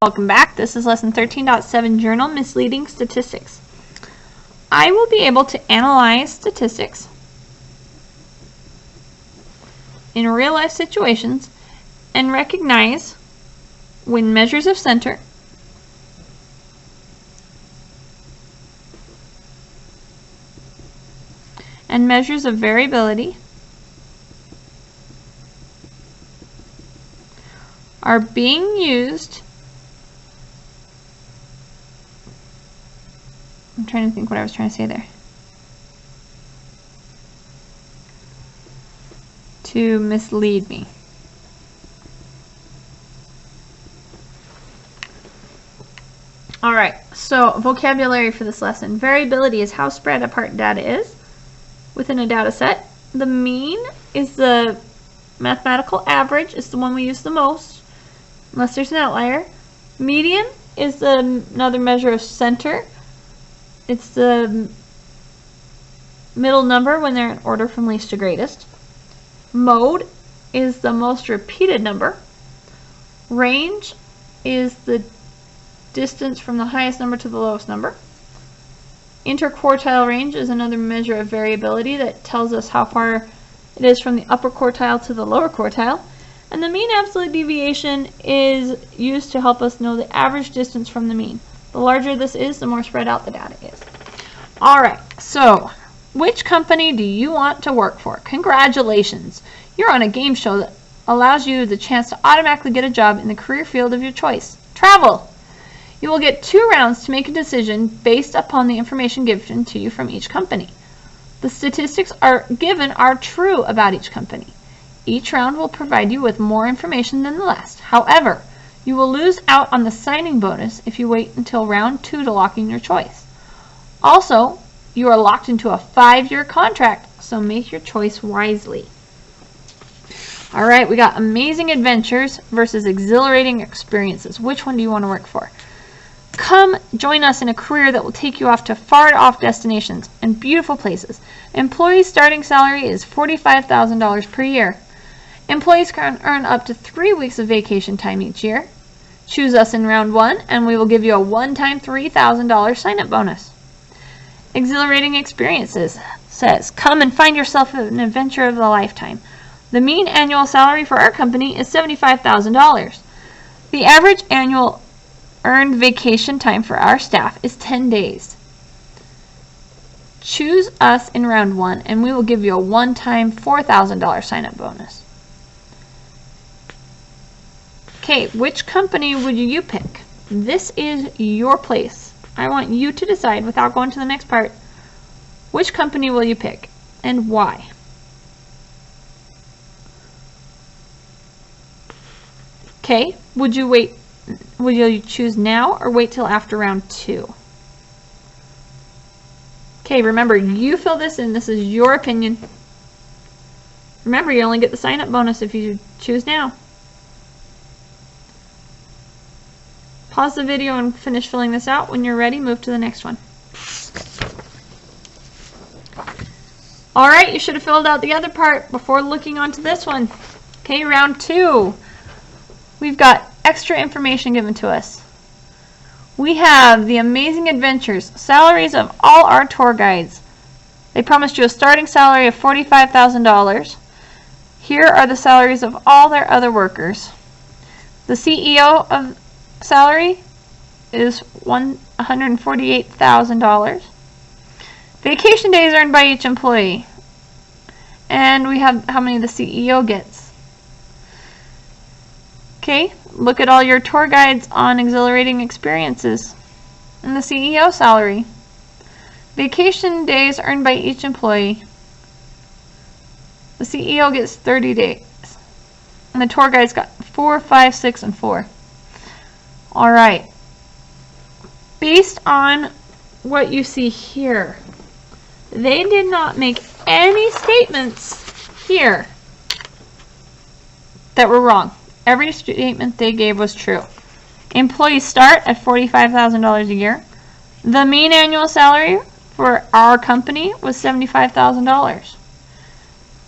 Welcome back. This is lesson 13.7 Journal Misleading Statistics. I will be able to analyze statistics in real life situations and recognize when measures of center and measures of variability are being used. I'm trying to think what I was trying to say there. To mislead me. Alright, so vocabulary for this lesson. Variability is how spread apart data is within a data set. The mean is the mathematical average. It's the one we use the most, unless there's an outlier. Median is another measure of center. It's the middle number when they're in order from least to greatest. Mode is the most repeated number. Range is the distance from the highest number to the lowest number. Interquartile range is another measure of variability that tells us how far it is from the upper quartile to the lower quartile. And the mean absolute deviation is used to help us know the average distance from the mean. The larger this is, the more spread out the data is. Alright, so which company do you want to work for? Congratulations! You're on a game show that allows you the chance to automatically get a job in the career field of your choice. Travel! You will get 2 rounds to make a decision based upon the information given to you from each company. The statistics given are true about each company. Each round will provide you with more information than the last. However, you will lose out on the signing bonus if you wait until round 2 to lock in your choice. Also, you are locked into a 5-year contract, so make your choice wisely. Alright, we got amazing adventures versus exhilarating experiences. Which one do you want to work for? Come join us in a career that will take you off to far-off destinations and beautiful places. Employees' starting salary is $45,000 per year. Employees can earn up to 3 weeks of vacation time each year. Choose us in round 1 and we will give you a one-time $3,000 sign-up bonus. Exhilarating experiences says, come and find yourself an adventure of a lifetime. The mean annual salary for our company is $75,000. The average annual earned vacation time for our staff is 10 days. Choose us in round 1 and we will give you a one-time $4,000 sign-up bonus. Okay, which company would you pick? This is your place. I want you to decide without going to the next part. Which company will you pick and why? Okay, would you choose now or wait till after round 2? Okay, remember, you fill this in. This is your opinion. Remember, you only get the sign-up bonus if you choose now. Pause the video and finish filling this out. When you're ready, move to the next one. Alright, you should have filled out the other part before looking onto this one. Okay, round 2. We've got extra information given to us. We have the amazing adventures, salaries of all our tour guides. They promised you a starting salary of $45,000. Here are the salaries of all their other workers. The CEO of salary is $148,000. Vacation days earned by each employee. And we have how many the CEO gets. Okay, look at all your tour guides on exhilarating experiences. And the CEO salary. Vacation days earned by each employee. The CEO gets 30 days. And the tour guides got 4, 5, 6, and 4. Alright. Based on what you see here, they did not make any statements here that were wrong. Every statement they gave was true. Employees start at $45,000 a year. The mean annual salary for our company was $75,000.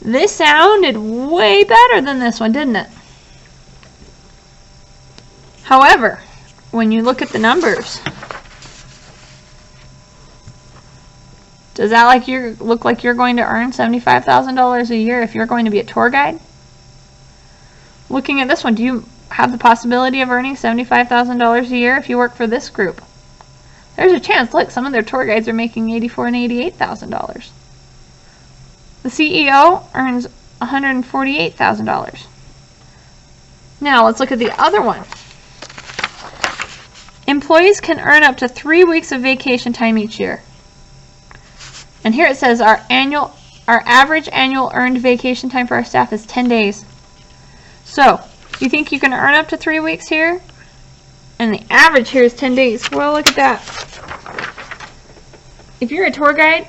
This sounded way better than this one, didn't it? However, when you look at the numbers, does that look like you're going to earn $75,000 a year if you're going to be a tour guide? Looking at this one, do you have the possibility of earning $75,000 a year if you work for this group? There's a chance. Look, some of their tour guides are making $84,000 and $88,000. The CEO earns $148,000. Now let's look at the other one. Employees can earn up to 3 weeks of vacation time each year. And here it says our average annual earned vacation time for our staff is 10 days. So, you think you can earn up to 3 weeks here? And the average here is 10 days. Well, look at that. If you're a tour guide,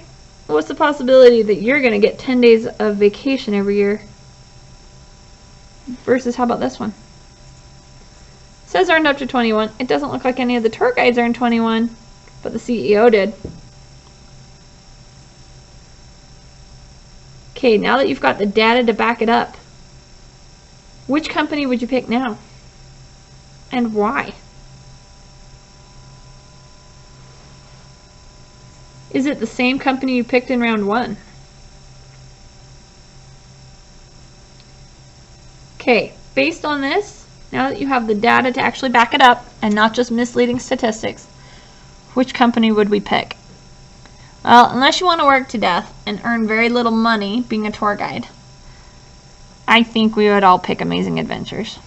what's the possibility that you're going to get 10 days of vacation every year? Versus, how about this one? It says earned up to 21. It doesn't look like any of the tour guides earned 21, but the CEO did. Okay, now that you've got the data to back it up, which company would you pick now? And why? Is it the same company you picked in round 1? Okay, based on this, now that you have the data to actually back it up and not just misleading statistics, which company would we pick? Well, unless you want to work to death and earn very little money being a tour guide, I think we would all pick Amazing Adventures.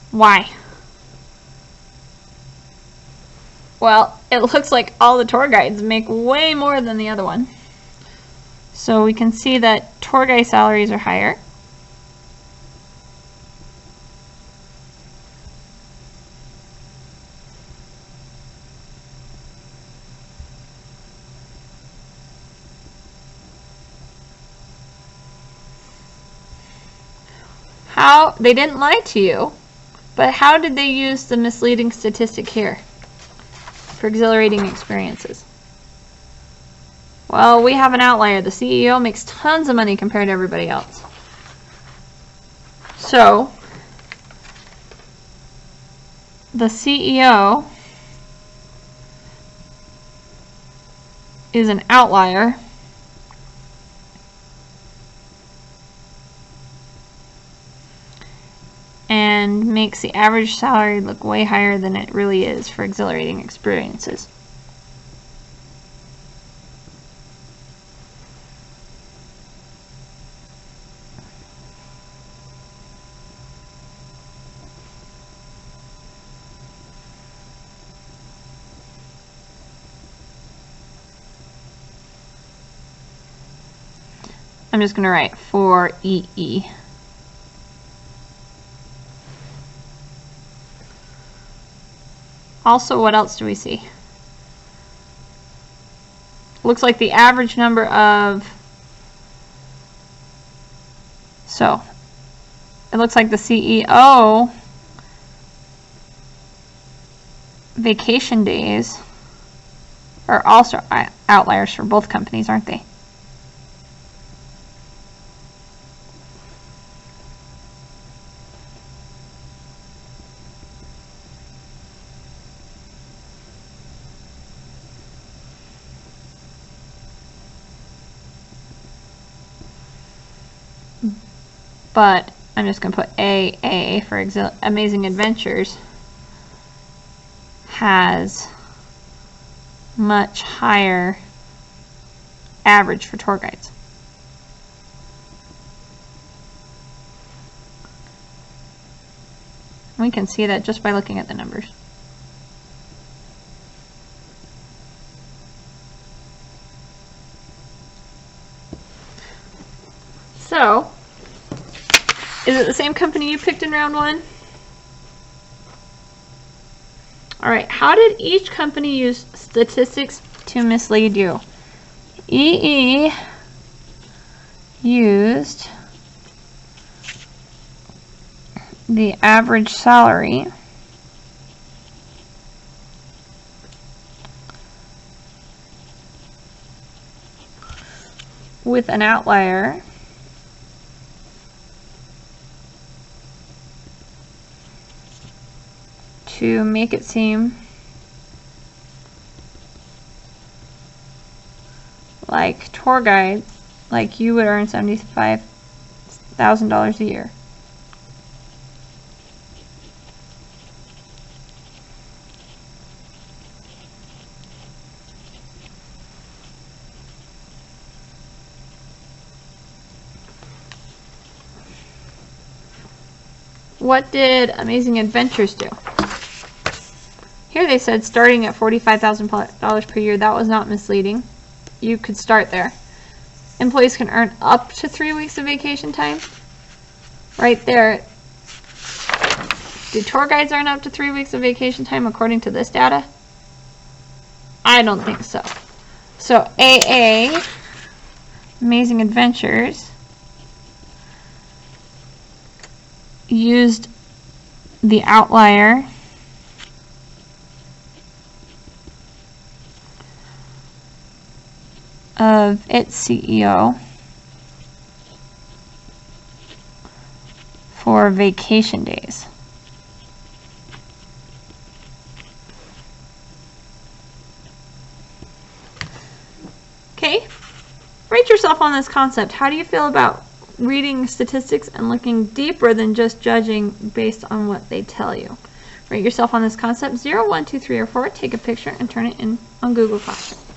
Why? Well, it looks like all the tour guides make way more than the other one. So we can see that tour guide salaries are higher. They didn't lie to you, but how did they use the misleading statistic here for exhilarating experiences? Well, we have an outlier. The CEO makes tons of money compared to everybody else. So, the CEO is an outlier. And makes the average salary look way higher than it really is for exhilarating experiences. I'm just going to write 4EE. Also, what else do we see? Looks like the average number of... So, it looks like the CEO vacation days are also outliers for both companies, aren't they? But I'm just going to put AA for Amazing Adventures has much higher average for tour guides. We can see that just by looking at the numbers. So, is it the same company you picked in round 1? Alright, how did each company use statistics to mislead you? EE used the average salary with an outlier to make it seem like tour guide, like you would earn $75,000 a year. What did Amazing Adventures do? Here they said starting at $45,000 per year. That was not misleading. You could start there. Employees can earn up to 3 weeks of vacation time. Right there. Do tour guides earn up to 3 weeks of vacation time according to this data? I don't think so. So AA, Amazing Adventures, used the outlier of its CEO for vacation days. Okay, rate yourself on this concept. How do you feel about reading statistics and looking deeper than just judging based on what they tell you? Rate yourself on this concept 0, 1, 2, 3, or 4. Take a picture and turn it in on Google Classroom.